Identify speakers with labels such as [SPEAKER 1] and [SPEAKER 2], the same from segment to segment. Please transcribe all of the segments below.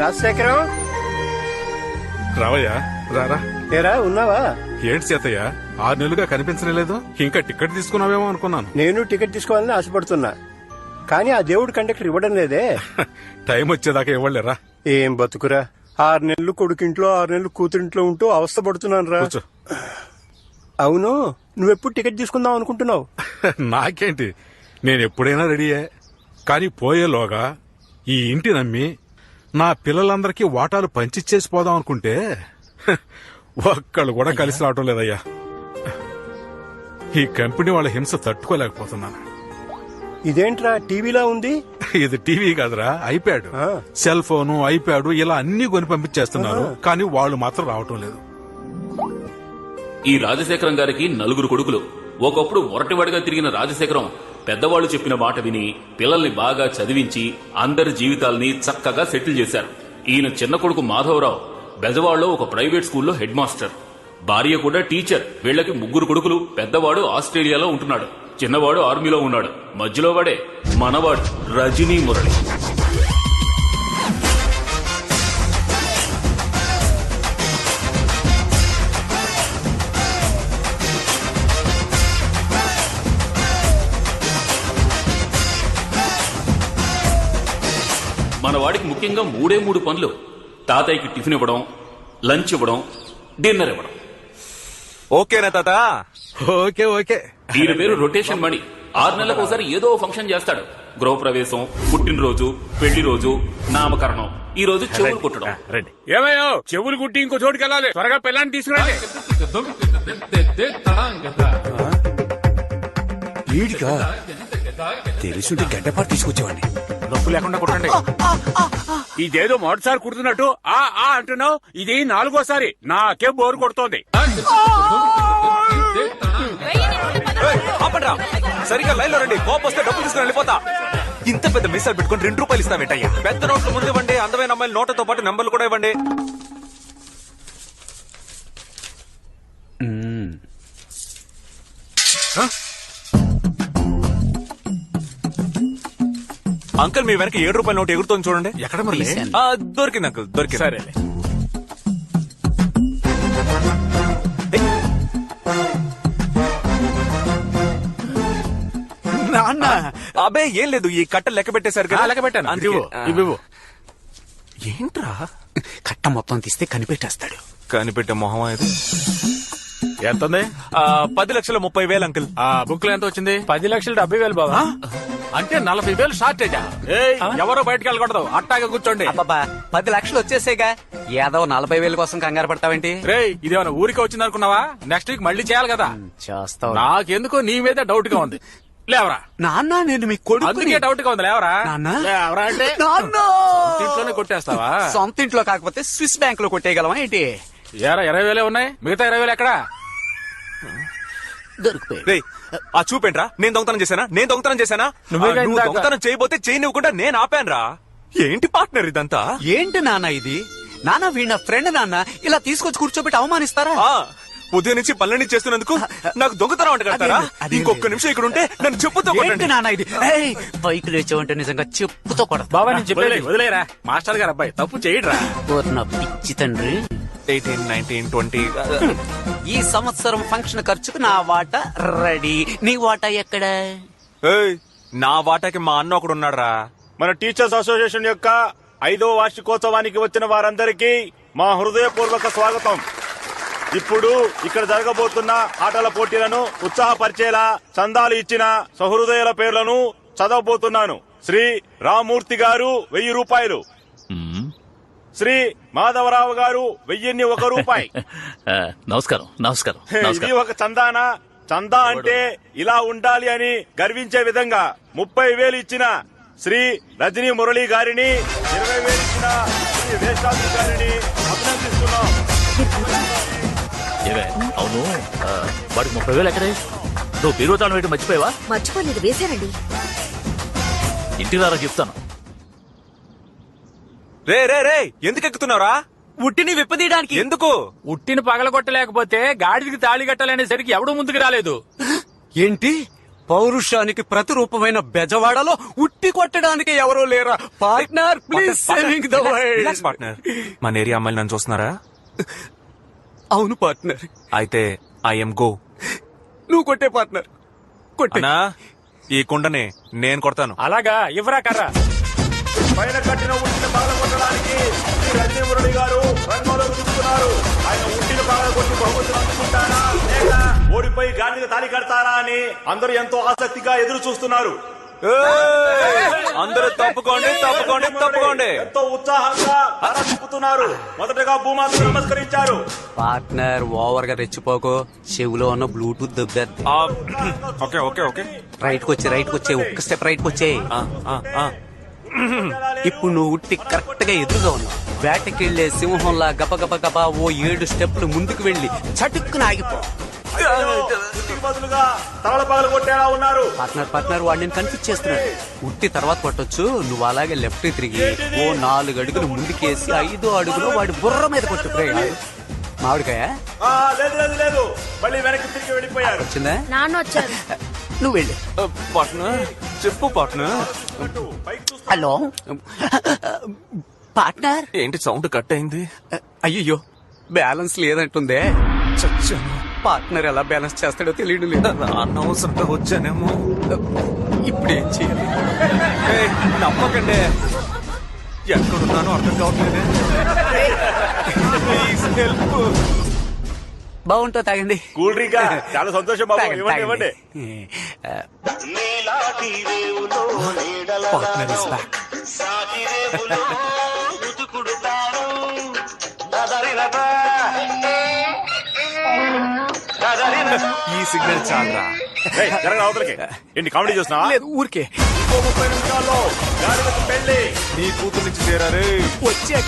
[SPEAKER 1] రాజశేఖరం
[SPEAKER 2] రావయ్యా రారా.
[SPEAKER 1] ఏరా ఉన్నావా?
[SPEAKER 2] ఏంటి సీతయ్య 6 నెలలుగా కనిపించలేదు, ఇంకా టికెట్ తీసుకున్నావేమో అనుకున్నాను.
[SPEAKER 1] నేను టికెట్ తీసుకోవాలని ఆశపడుతున్నా, కానీ ఆ దేవుడు కండక్టర్ ఇవ్వడం లేదే.
[SPEAKER 2] టైం వచ్చేదాకా ఇవ్వలేరా.
[SPEAKER 1] ఏం బతుకురా, 6 నెలలు కొడుకింట్లో 6 నెలలు కూతురింట్లో ఉంటూ అవస్థ పడుతున్నాను రా. అవును, నువ్వెప్పుడు టికెట్ తీసుకుందాం అనుకుంటున్నావు?
[SPEAKER 2] నాకేంటి, నేను ఎప్పుడైనా రెడీయే. కానీ పోయేలోగా ఈ ఇంటి నమ్మి నా పిల్లలందరికీ వాటాలు పంచిచ్చేసి పోదాం అనుకుంటే ఒక్కళ్ళు కూడా కలిసి రావటం లేదయ్యా. ఈ కంపెనీ వాళ్ళ హింస తట్టుకోలేకపోతున్నాను.
[SPEAKER 1] ఇదేంట్రా టీవీలా ఉంది?
[SPEAKER 2] ఇది టీవీ కాదురా, ఐప్యాడ్. సెల్ ఫోను, ఐప్యాడ్ ఇలా అన్ని కొని పంపించేస్తున్నారు, కానీ వాళ్ళు మాత్రం రావటం లేదు.
[SPEAKER 3] ఈ రాజశేఖరం గారికి 4 కొడుకులు. ఒకప్పుడు మొరటివాడిగా తిరిగిన రాజశేఖరం పెద్దవాళ్లు చెప్పిన మాట విని పిల్లల్ని బాగా చదివించి అందరి జీవితాల్ని చక్కగా సెటిల్ చేశారు. ఈయన చిన్న కొడుకు మాధవరావు బెజవాడలో ఒక ప్రైవేట్ స్కూల్లో హెడ్ మాస్టర్, భార్య కూడా టీచర్. వీళ్లకి 3 కొడుకులు. పెద్దవాడు ఆస్ట్రేలియాలో ఉంటున్నాడు, చిన్నవాడు ఆర్మీలో ఉన్నాడు, మధ్యలో వాడే మనవాడు రజనీ మురళి. మన వాడికి ముఖ్యంగా 3 పనులు: తాతయ్యకి టిఫిన్ ఇవ్వడం, లంచ్ ఇవ్వడం, డిన్నర్ ఇవ్వడం.
[SPEAKER 4] ఓకేనా తాత?
[SPEAKER 2] Okay okay.
[SPEAKER 3] ఈయన పేరు రొటేషన్ మణి. 6 నెలలకు ఒకసారి ఏదో ఫంక్షన్ చేస్తాడు. గృహప్రవేశం, పుట్టినరోజు, పెళ్లి రోజు, నామకరణం. ఈ రోజు చెవులు కుట్టడం.
[SPEAKER 5] రండి. ఏమయ్యో, చెవులు కుట్టి ఇంకో చోటుకి వెళ్ళాలి, త్వరగా పిల్లాన్ని తీసుకురండి.
[SPEAKER 4] వీడిగా తెలుసుంటే గడ్డపాటు తీసుకొచ్చేవాడిని.
[SPEAKER 5] నొప్పు లేకుండా కుట్టండి. ఇదేదో మొదటిసారి కుడుతున్నట్టు ఆ ఆ అంటున్నావు, ఇది 4గోసారి. నాకే బోరు కొడుతోంది.
[SPEAKER 4] సరిగా లైన్ లో రండి, కోపం వస్తే డబ్బులు తీసుకుని వెళ్ళిపోతా. ఇంత పెద్ద మిస్సాలు పెట్టుకుని 2 రూపాయలు ఇస్తావేంటయ్యా? పెద్ద నోట్లు ముందు ఇవ్వండి, అందమైన అమ్మాయిల నోట్లతో పాటు నెంబర్లు కూడా ఇవ్వండి. అంకుల్, మీ వెనక 7 రూపాయల నోట్ ఎగురుతోంది చూడండి.
[SPEAKER 2] ఎక్కడ మరి?
[SPEAKER 4] దొరికింది అంకుల్, దొరికింది.
[SPEAKER 5] సరే.
[SPEAKER 4] నాన్న, అబ్బే ఏం లేదు, ఈ కట్టలు లెక్క పెట్టేశారు కదా.
[SPEAKER 5] లెక్క పెట్టాను.
[SPEAKER 4] ఏంట్రా
[SPEAKER 6] కట్ట మొత్తం తీస్తే కనిపెట్టేస్తాడు.
[SPEAKER 4] కనిపెట్టే మొహం ఇది.
[SPEAKER 5] ఎంత ఉంది?
[SPEAKER 4] 10,30,30,000 అంకుల్.
[SPEAKER 5] ఆ బుక్ లో ఎంత వచ్చింది? 10,70,000 బాబా. అంటే 40,000 షార్టేజా? ఎవరో బయటకు వెళ్ళకూడదు, అట్టాగా కూర్చోండి.
[SPEAKER 6] అబ్బాబా, 10 లక్షలు వచ్చేసేగా, ఏదో 40,000 కోసం కంగారు పడతావేంటి?
[SPEAKER 5] రే, ఇదేమన్నా ఊరికే వచ్చింది అనుకున్నావా? నెక్స్ట్ వీక్ మళ్ళీ చేయాలి కదా.
[SPEAKER 6] చేస్తావు.
[SPEAKER 5] నాకెందుకో నీ మీద డౌట్ గా ఉంది. లేవరా
[SPEAKER 6] నాన్న, నేను మీ కొడుకు.
[SPEAKER 5] అందుకే డౌట్ గా ఉంది. లేవరా
[SPEAKER 6] నాన్న.
[SPEAKER 5] లేవరా అంటే
[SPEAKER 6] నాన్న,
[SPEAKER 5] ఇంట్లోనే కొట్టేస్తావా?
[SPEAKER 6] సొంత ఇంట్లో కాకపోతే స్విస్ బ్యాంక్ లో కొట్టేయగలవా ఏంటి?
[SPEAKER 5] ఏరా 20,000 ఉన్నాయి, మిగతా 20,000 ఎక్కడా?
[SPEAKER 6] దొరికిపోయి.
[SPEAKER 4] ఆ చూపేంట్రా, నేను దొంగతనం చేశానా? నేను దొంగతనం చేశానా? నువ్వు దొంగతనం చేయబోతే చేయనివ్వకుండా నేను ఆపానురా. ఏంటి పార్ట్నర్ ఇదంతా?
[SPEAKER 6] ఏంటి నాన్న ఇది? నాన్న, వీణ ఫ్రెండ్ నాన్న, ఇలా తీసుకొచ్చి కూర్చోబెట్టి అవమానిస్తారా?
[SPEAKER 4] ఉదయం నుంచి పనులన్నీ చేస్తున్నందుకు నాకు దొంగతనం అంట కడతారా? ఇంకొక నిమిషం ఇక్కడ ఉంటే నన్ను చెప్పుతో
[SPEAKER 6] ఏంటి నాన్న ఇది? బైక్ లేచావంటే నిజంగా చెప్పుతో కొడతా.
[SPEAKER 5] బాబా, నేను చెప్పేది వదిలేరా. మాస్టర్ గారు అబ్బాయి తప్పు చేయడరా.
[SPEAKER 6] నా పిచ్చి తండ్రి.
[SPEAKER 4] 18, 19, 20.
[SPEAKER 6] ఈ సంవత్సరం ఫంక్షన్ ఖర్చుకు నా వాటా రెడీ. నీ వాటా ఎక్కడ?
[SPEAKER 4] నా వాటాకి మా అన్న ఒకడు ఉన్నాడు రా.
[SPEAKER 7] మన టీచర్స్ అసోసియేషన్ యొక్క 5వ వార్షికోత్సవానికి వచ్చిన వారందరికీ మా హృదయపూర్వక స్వాగతం. ఇప్పుడు ఇక్కడ జరగబోతున్న ఆటల పోటీలను ఉత్సాహపరిచేలా చందాలు ఇచ్చిన సహృదయుల పేర్లను చదవబోతున్నాను. శ్రీ రామూర్తి గారు 1000 రూపాయలు, శ్రీ మాధవరావు గారు 1001 రూపాయి.
[SPEAKER 3] నమస్కారం. నమస్కారం.
[SPEAKER 7] ఇది ఒక చందానా? చందా అంటే ఇలా ఉండాలి అని గర్వించే విధంగా 30,000 ఇచ్చిన శ్రీ రజనీ మురళి గారిని, 20,000 ఇచ్చిన శ్రీ వేశాంతి గారిని అభినందిస్తున్నాం.
[SPEAKER 3] అవును, వాడికి 30,000 ఎక్కడే? నువ్వు బీరువాతాను వేయటం మర్చిపోయావా?
[SPEAKER 8] మర్చిపోలేదు, వేశానండి.
[SPEAKER 3] ఇంటికి రారా చెప్తాను.
[SPEAKER 4] రే రే రే, ఎందుకు ఎక్కుతున్నావురా?
[SPEAKER 6] ఉట్టిని విప్పదీయడానికి.
[SPEAKER 4] ఎందుకు?
[SPEAKER 5] ఉట్టిని పగలగొట్టలేకపోతే గాడిదికి తాళి కట్టాలనేసరికి ఎవడూ ముందుకు రాలేదు.
[SPEAKER 6] ఏంటి, పౌరుషానికి ప్రతిరూపమైన బెజవాడలో ఉట్టి కొట్టడానికి ఎవరూ లేరా partner? Please saving the world.
[SPEAKER 4] Partner, మన ఏరియా అమ్మాయిలు నన్ను చూస్తున్నారా?
[SPEAKER 6] అవును పార్ట్నర్.
[SPEAKER 4] అయితే ఐఎమ్ గో.
[SPEAKER 6] నువ్వు కొట్టే పార్ట్నర్, కొట్టే.
[SPEAKER 4] అన్నా, ఈ కుండని నేను కొడతాను.
[SPEAKER 5] అలాగా ఇవ్వరా కర్రా.
[SPEAKER 7] పైన కట్టిన ఉట్టిని పగల కొట్టడానికి శ్రీ రజనీ మురళి గారు రంగంలో దిగుతున్నారు. ఆయన ఉట్టిని పగల కొట్టి బహుమతులు అందుకుంటారా లేక ఓడిపోయి గాడికి తాళి కడతారా అని అందరూ ఎంతో ఆసక్తిగా ఎదురు చూస్తున్నారు.
[SPEAKER 4] అందరూ తప్పుకోండి, తప్పుకోండి, తప్పుకోండి.
[SPEAKER 7] ఎంతో ఉత్సాహంగా తల తిప్పుతున్నారు. మొదటగా భూమాతకు నమస్కరించారు.
[SPEAKER 6] పార్ట్నర్ ఓవర్ గా రెచ్చిపోకు, చెవులో ఉన్న బ్లూటూత్ దెబ్బేద్ది.
[SPEAKER 4] Okay okay okay.
[SPEAKER 6] రైట్ వచ్చే ఒక్క స్టెప్ రైట్ వచ్చే. ఇప్పుడు నువ్వు ఉట్టి కరెక్ట్ గా ఎదురుగా ఉన్నావు. వేటకెళ్లే సింహంలా గప గప గప ఓ 7 స్టెప్లు ముందుకు వెళ్లి చటుక్కున ఆగిపో.
[SPEAKER 7] ఉట్టికి బదులుగా తలల పగల కొట్టేలా ఉన్నారు.
[SPEAKER 6] పార్ట్నర్ వాడు నేను కన్ఫ్యూజ్ చేస్తున్నాడు. ఉట్టి తర్వాత కొట్టొచ్చు, నువ్వు అలాగే లెఫ్ట్ తిరిగి ఓ 4 అడుగులు ముందుకేసి 5వ అడుగులో వాడి బుర్ర మీద కొట్టు. మామిడికాయ
[SPEAKER 7] లేదు లేదు లేదు, మళ్ళీ వెనక్కి తిరిగి వెళ్ళిపోయారు.
[SPEAKER 6] వచ్చిందా?
[SPEAKER 8] నాన్న వచ్చారు.
[SPEAKER 6] నువ్వు వెళ్ళు.
[SPEAKER 4] పార్ట్నర్ చెప్పు పార్ట్నర్.
[SPEAKER 6] Hello partner.
[SPEAKER 4] ఏంటి సౌండ్ కట్ అయింది?
[SPEAKER 6] అయ్యో బ్యాలెన్స్ లేదంటుందే.
[SPEAKER 4] చచ్చాను.
[SPEAKER 6] పార్ట్నర్ ఎలా బ్యాలెన్స్ చేస్తాడో తెలియడం లేదు.
[SPEAKER 4] అనవసరంగా వచ్చానేమో.
[SPEAKER 6] ఇప్పుడు ఏం చేయాలి?
[SPEAKER 4] ఏయ్, నమ్మకండి, ఎక్కడున్నానో అర్థం కావట్లేదే. Please help.
[SPEAKER 6] బాగుంటో తాగండి.
[SPEAKER 7] కూల్ డ్రింక్ చాలా సంతోషం బాబు.
[SPEAKER 6] తాగండి,
[SPEAKER 7] ఇవ్వండి ఇవ్వండి.
[SPEAKER 6] Partner is back.
[SPEAKER 4] ఈ సిగ్నల్ చాలరా.
[SPEAKER 7] ఏయ్, జరగరా అవతలకి. ఏంటి కామెడీ చూస్తున్నావా?
[SPEAKER 6] లేదు ఊరికే.
[SPEAKER 7] ఇంకో 30 నిమిషాల్లో గాడిదకు పెళ్లి.
[SPEAKER 4] నీ కూతురు నుంచి చేరారే.
[SPEAKER 6] వచ్చే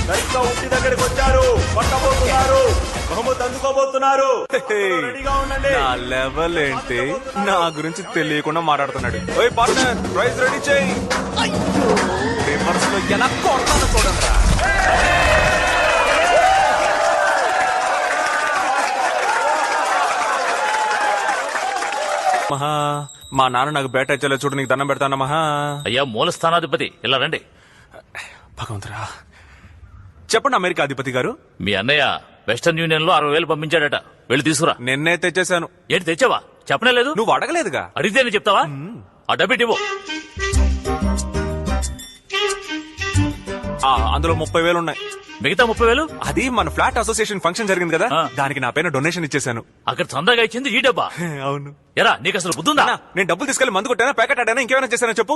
[SPEAKER 7] సరిగ్గా ఉట్టి దగ్గరికి వచ్చారు. కొట్టబోతున్నారు. బహుమతి అందుకోబోతున్నారు. రెడీగా ఉండండి.
[SPEAKER 4] నా లెవెల్ ఏంటి, నా గురించి తెలియకుండా మాట్లాడుతున్నాడు. ఓయ్ పార్ట్నర్, ప్రైజ్ రెడీ చేయి. రివర్స్ లో ఎలా కొడతానో చూడండి. మహా, మా నాన్న నాకు బేట ఇచ్చేలా చూడు, నీకు దండం పెడతాను మహా.
[SPEAKER 3] అయ్యా మూల స్థానాధిపతి ఇలా రండి.
[SPEAKER 4] భగవంతురా, చెప్పండి అమెరికా అధిపతి గారు.
[SPEAKER 3] మీ అన్నయ్య వెస్టర్న్ యూనియన్ లో 60,000 పంపించాడట. వెళ్ళి తీసుకురా.
[SPEAKER 4] నిన్నే తెచ్చేశాను.
[SPEAKER 3] ఏంటి తెచ్చావా? చెప్పనే లేదు.
[SPEAKER 4] నువ్వు అడగలేదుగా.
[SPEAKER 3] అడిగితే నేను చెప్తావా? ఆ డబ్బిట్ ఇవ్వు.
[SPEAKER 4] అందులో 30,000 ఉన్నాయి.
[SPEAKER 3] మిగతా 30,000
[SPEAKER 4] అది మన ఫ్లాట్ అసోసియేషన్ ఫంక్షన్ జరిగింది కదా,
[SPEAKER 3] ఆ.
[SPEAKER 4] దానికి నా పైన డొనేషన్ ఇచ్చేశాను.
[SPEAKER 3] అక్కడ చందాగా ఇచ్చింది ఈ డబ్బా.
[SPEAKER 4] అవును.
[SPEAKER 3] ఎరా నీకు అసలు బుద్ధుందా?
[SPEAKER 4] అన్నా, నేను డబ్బులు తీసుకెళ్లి మందు కొట్టానా, ప్యాకెట్ ఆడానా, ఇంకేమైనా చేశానా చెప్పు.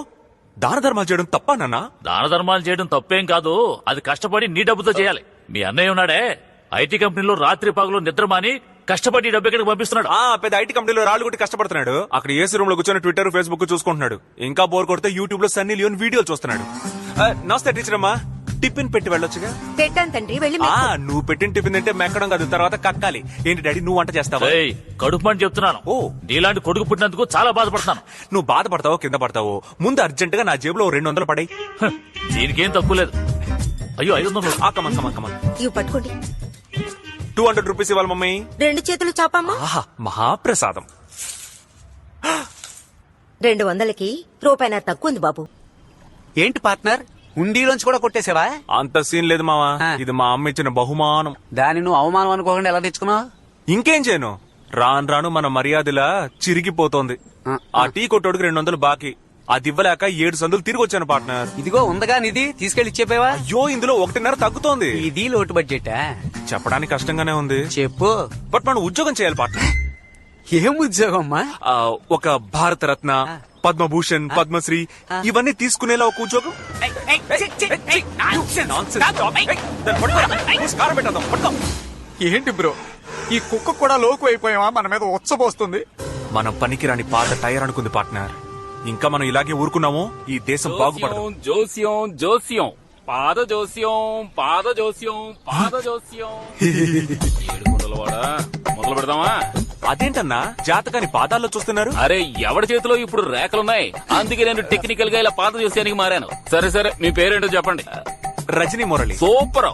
[SPEAKER 4] దాన ధర్మాలు చేయడం తప్ప నాన్న?
[SPEAKER 3] దాన ధర్మాలు చేయడం తప్పేం కాదు. అది కష్టపడి నీ డబ్బుతో చేయాలి. మీ అన్నయ్య ఉన్నాడే, ఐటీ కంపెనీలో రాత్రి పగలు నిద్రమాని కష్టపడి ఈ డబ్బు ఎక్కడికి పంపిస్తున్నాడు.
[SPEAKER 4] పెద్ద ఐటీ కంపెనీలో రాళ్ళు కొట్టి కష్టపడుతున్నాడు. అక్కడ ఏసీ రూమ్ లో కూర్చొని ట్విట్టర్ ఫేస్బుక్ చూసుకుంటున్నాడు. ఇంకా బోర్ కొడితే యూట్యూబ్ లో సన్నీ లియోన్ వీడియోలు చూస్తున్నాడు. నమస్తే టీచర్ అమ్మా, టిఫిన్ పెట్టి వెళ్ళొచ్చుగా.
[SPEAKER 8] పెట్టాను తండ్రి, వెళ్ళి
[SPEAKER 4] నువ్వు పెట్టిన టిఫిన్ అంటే మెక్కడం కాదు, తర్వాత కక్కాలి. ఏంటి డాడీ, నువ్వు వంట చేస్తావా?
[SPEAKER 3] ఏయ్, కడుపు మంట చెప్తున్నాను.
[SPEAKER 4] ఓ.
[SPEAKER 3] నీలాంటి కొడుకు పుట్టినందుకు చాలా బాధపడుతున్నాను.
[SPEAKER 4] నువ్వు బాధపడతావో కింద పడతావో, ముందు అర్జెంట్ గా నా జేబులో 200 పడాయి.
[SPEAKER 3] దీనికేం తక్కువ లేదు. అయ్యో 500.
[SPEAKER 4] Come on come on come on.
[SPEAKER 8] ఇవి పట్టుకోండి.
[SPEAKER 4] 200 రూపీస్ ఇవ్వాలి మమ్మీ.
[SPEAKER 8] 2 చేతులు చాపమ్మా.
[SPEAKER 4] ఆహా, మహాప్రసాదం.
[SPEAKER 8] 200కి రూపాయి తక్కువ ఉంది బాబు.
[SPEAKER 6] ఏంటి పార్ట్నర్, హుండీలోంచి కూడా కొట్టేసావా?
[SPEAKER 4] అంత సీన్ లేదు మావా,
[SPEAKER 6] ఆ.
[SPEAKER 4] ఇది మా అమ్మ ఇచ్చిన బహుమానం.
[SPEAKER 6] దాన్ని నువ్వు అవమానం అనుకోకుండా ఎలా తెచ్చుకున్నావు?
[SPEAKER 4] ఇంకేం చేయను, రాను రాను మన మర్యాదలా చిరిగిపోతోంది. ఆ టీ కొట్టోడికి 200 బాకీ, అది ఇవ్వలేక 7 సందులు తిరిగి వచ్చాను పార్ట్నర్.
[SPEAKER 6] ఇదిగో ఉందగా నిధి, తీసుకెళ్లి ఇచ్చేపోయావా?
[SPEAKER 4] అయ్యో, ఇందులో 1.5 తగ్గుతోంది.
[SPEAKER 6] ఇది లోటు బడ్జెట్.
[SPEAKER 4] చెప్పడానికి కష్టంగానే ఉంది,
[SPEAKER 6] చెప్పు.
[SPEAKER 4] బట్ మనం ఉద్యోగం చేయాలి పార్ట్నర్.
[SPEAKER 6] ఏం ఉద్యోగం అమ్మా?
[SPEAKER 4] ఒక భారతరత్న, పద్మభూషణ్, పద్మశ్రీ ఇవన్నీ తీసుకునేలా ఒక ఉద్యోగం.
[SPEAKER 6] ఏంటి బ్రో, ఈ కుక్క కూడా లోకు అయిపోయావా? మన మీద ఉచ్చబోస్తుంది.
[SPEAKER 4] మనం పనికిరాని పాత టైర్ అనుకుంది పార్ట్నర్. ఇంకా మనం ఇలాగే ఊరుకున్నాము, ఈ దేశం బాగుపడదు.
[SPEAKER 5] జోస్యం జోస్యం పాద జోస్యం పాద జోస్యం పాద జోస్యం. ఏడుకొండలవాడా, మొదలు పెడదామా?
[SPEAKER 4] అదేంటన్నా జాతకాన్ని పాదాల్లో చూస్తున్నారు?
[SPEAKER 3] అరే ఎవడి చేతిలో ఇప్పుడు రేఖలున్నాయి, అందుకే నేను టెక్నికల్ గా ఇలా పాత జోస్యానికి మారాను. సరే సరే, మీ పేరేంటో చెప్పండి.
[SPEAKER 4] రజనీ మురళి.
[SPEAKER 3] సూపర్.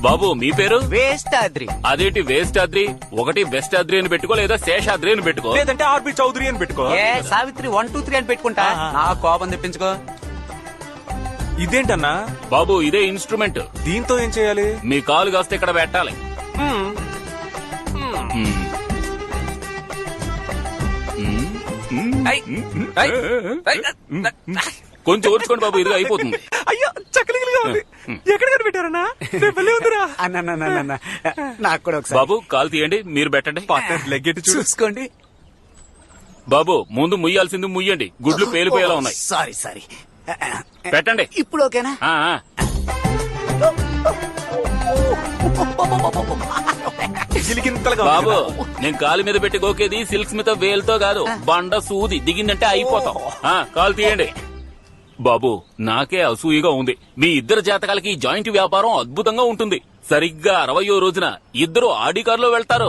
[SPEAKER 3] బాబు మీ పేరు
[SPEAKER 6] వేస్తాద్రి.
[SPEAKER 3] అదేంటి వేస్టాద్రి? ఒకటి వెస్టాద్రి అని పెట్టుకో, లేదా శేషాద్రి అని పెట్టుకో.
[SPEAKER 4] లేదంటే ఆర్బి చౌదరి అని పెట్టుకో.
[SPEAKER 6] ఏ సావిత్రి 1 2 3 అని పెట్టుకుంటా. నా కోపం తెప్పించుకో.
[SPEAKER 4] ఇదేంటన్నా?
[SPEAKER 3] బాబు ఇదే ఇన్స్ట్రుమెంట్.
[SPEAKER 4] దీంతో ఏం చేయాలి?
[SPEAKER 3] మీ కాలు కాస్త ఇక్కడ పెట్టాలి. కొంచెం ఓర్చుకోండి బాబు, ఇదిగా అయిపోతుంది.
[SPEAKER 4] అయ్యో చక్కలిగా ఉంది. ఎక్కడ కనిపెట్టారన్నా? ఉందిరా.
[SPEAKER 6] అన్న నాకు కూడా ఒకసారి
[SPEAKER 3] బాబు కాలు తీయండి, మీరు పెట్టండి.
[SPEAKER 4] లెగ్గెట్టి
[SPEAKER 6] చూసుకోండి.
[SPEAKER 3] బాబు ముందు ముయ్యాల్సింది ముయ్యండి, గుడ్లు పేలిపోయేలా ఉన్నాయి.
[SPEAKER 6] సారీ
[SPEAKER 3] పెట్టండి.
[SPEAKER 6] ఇప్పుడు ఓకేనా?
[SPEAKER 3] ఆ, ఆ. బాబు నేను కాలు మీద పెట్టి గోకేది సిల్క్ స్మిత వేలుతో కాదు, బండ సూది దిగిందంటే అయిపోతాం. ఆ, కాలు తీయండి. బాబు నాకే అసూయగా ఉంది. మీ ఇద్దరు జాతకాలకి జాయింట్ వ్యాపారం అద్భుతంగా ఉంటుంది. సరిగ్గా 60వ రోజున ఇద్దరు ఆడి కారులో వెళ్తారు.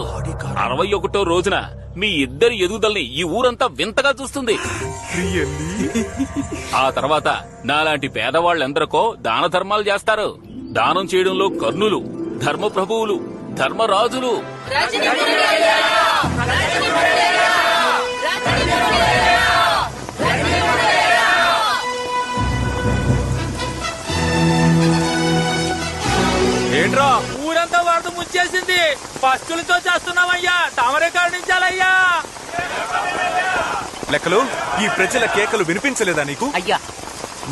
[SPEAKER 3] 61వ రోజున మీ ఇద్దరి ఎదుగుదలని ఈ ఊరంతా వింతగా చూస్తుంది. ఆ తర్వాత నాలాంటి పేదవాళ్ళెందరికో దాన ధర్మాలు చేస్తారు. దానం చేయడంలో కర్ణులు, ధర్మ ప్రభువులు, ధర్మరాజులు.
[SPEAKER 4] ఏంట్రా?
[SPEAKER 5] ఊరంతా వరద ముంచేసింది. పస్తులతో చేస్తున్నామయ్యా, తమరే కరుణించాలయ్యా.
[SPEAKER 4] లెక్కలు ఈ ప్రజల కేకలు వినిపించలేదా నీకు?
[SPEAKER 6] అయ్యా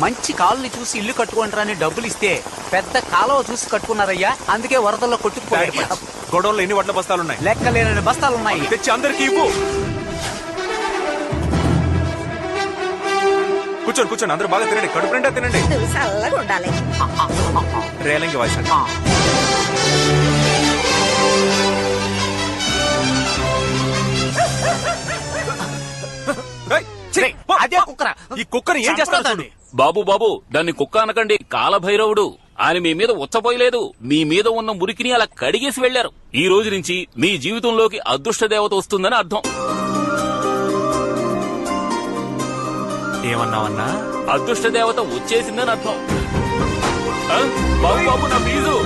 [SPEAKER 6] మంచి కాలుని చూసి ఇల్లు కట్టుకుంటారని డబ్బులు ఇస్తే పెద్ద కాలువ చూసి కట్టుకున్నారయ్యా. అందుకే వరదల్లో కొట్టుకుపోయారు.
[SPEAKER 4] గొడవల్లో ఎన్ని వడ్ల బస్తాలున్నాయి?
[SPEAKER 6] లెక్కలేనని బస్తాలున్నాయి.
[SPEAKER 4] తెచ్చి అందరికి ఇవ్వు. కూర్చోండి అందరూ బాగా తినండి, కడుపు నిండా తినండి.
[SPEAKER 8] చల్లగా ఉండాలి.
[SPEAKER 4] రేలంగి వాయిస్ అండి.
[SPEAKER 6] అదే కుక్కరా.
[SPEAKER 4] ఈ కుక్కని ఏం చేస్తాడు?
[SPEAKER 3] బాబు దాన్ని కుక్క అనకండి, కాలభైరవుడు. ఆయన మీ మీద ఉచ్చపోయలేదు, మీ మీద ఉన్న మురికిని అలా కడిగేసి వెళ్లారు. ఈ రోజు నుంచి మీ జీవితంలోకి అదృష్ట దేవత వస్తుందని అర్థం.
[SPEAKER 4] ఏమన్నావన్నా?
[SPEAKER 3] అదృష్ట దేవత వచ్చేసిందని అర్థం. ఆ, బాబు నా ఫీజు.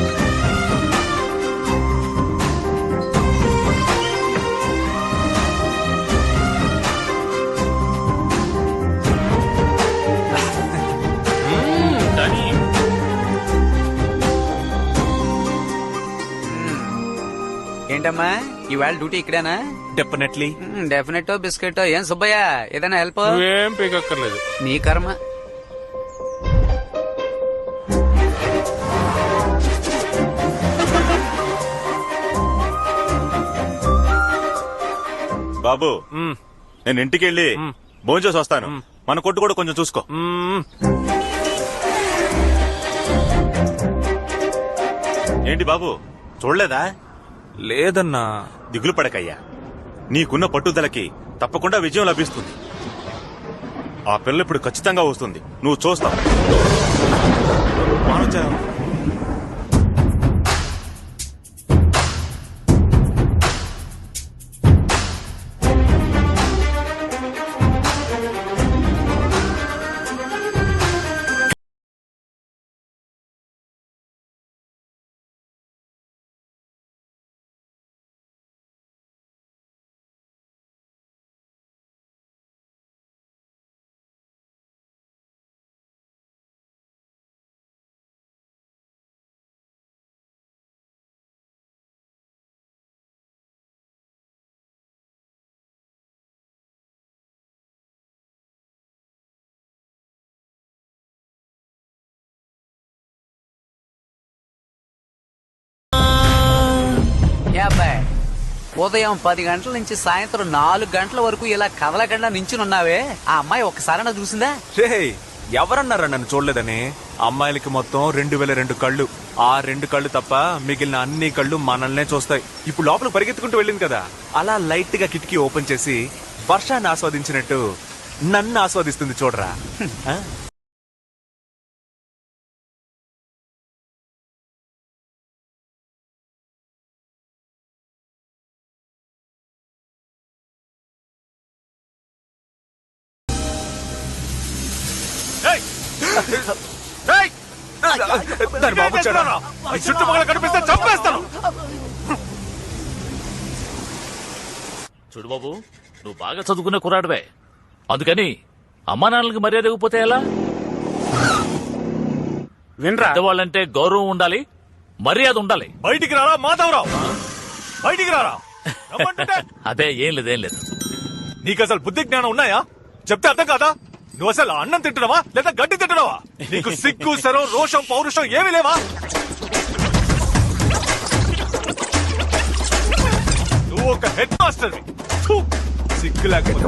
[SPEAKER 6] ఏంటమ్మా ఇవాళ డ్యూటీ ఇక్కడేనా?
[SPEAKER 4] డెఫినెట్లీ.
[SPEAKER 6] Definite biscuit. ఏం సుబ్బయ్య ఏదైనా హెల్ప్?
[SPEAKER 5] ఏం పీకక్కర్లేదు.
[SPEAKER 6] నీ కర్మ.
[SPEAKER 7] బాబు నేను ఇంటికి వెళ్ళి భోంచేసి వస్తాను. మన కొట్టు కూడా కొంచెం చూసుకో. ఏంటి బాబు చూడలేదా?
[SPEAKER 4] లేదన్నా.
[SPEAKER 7] దిగులు పడకయ్యా, నీకున్న పట్టుదలకి తప్పకుండా విజయం లభిస్తుంది. ఆ పిల్ల ఇప్పుడు ఖచ్చితంగా వస్తుంది, నువ్వు చూస్తావు.
[SPEAKER 6] ఉదయం 10 గంటల నుంచి సాయంత్రం 4 గంటల వరకు ఇలా కదలకుండా నించునున్నావే. ఆ అమ్మాయి ఒక్కసారైనా చూసిందా?
[SPEAKER 4] రే ఎవరన్నారా నన్ను చూడలేదని? అమ్మాయిలకి మొత్తం 2002 కళ్ళు. ఆ 2 కళ్ళు తప్ప మిగిలిన అన్ని కళ్ళు మనల్నే చూస్తాయి. ఇప్పుడు లోపల పరిగెత్తుకుంటూ వెళ్ళింది కదా, అలా లైట్ గా కిటికీ ఓపెన్ చేసి వర్షాన్ని ఆస్వాదించినట్టు నన్ను ఆస్వాదిస్తుంది చూడరా. దాని బాబు వచ్చాడా? ఈ చుట్టుపక్కల కనిపిస్తే చంపేస్తాను.
[SPEAKER 3] చూడు బాబు, నువ్వు బాగా చదువుకునే కుర్రాడివే, అందుకని అమ్మా నాన్నలకి మర్యాద ఇవ్వకపోతే ఎలా?
[SPEAKER 5] వినరా
[SPEAKER 3] పెద్దవాళ్ళంటే గౌరవం ఉండాలి, మర్యాద ఉండాలి.
[SPEAKER 4] బయటికి రారా మాధవరావు, బయటికి రారా. రమ్మంటుంటే.
[SPEAKER 3] అదే ఏం లేదు.
[SPEAKER 4] నీకు అసలు బుద్ధి జ్ఞానం ఉన్నాయా? చెప్తే అర్థం కాదా? నువ్వు అసలు అన్నం తింటున్నావా లేదా గడ్డి తింటున్నావా? నీకు సిగ్గు శరం రోషం పౌరుషం ఏమీ లేవా? నువ్వు ఒక హెడ్ మాస్టర్వి. సిగ్గు లేకపోతే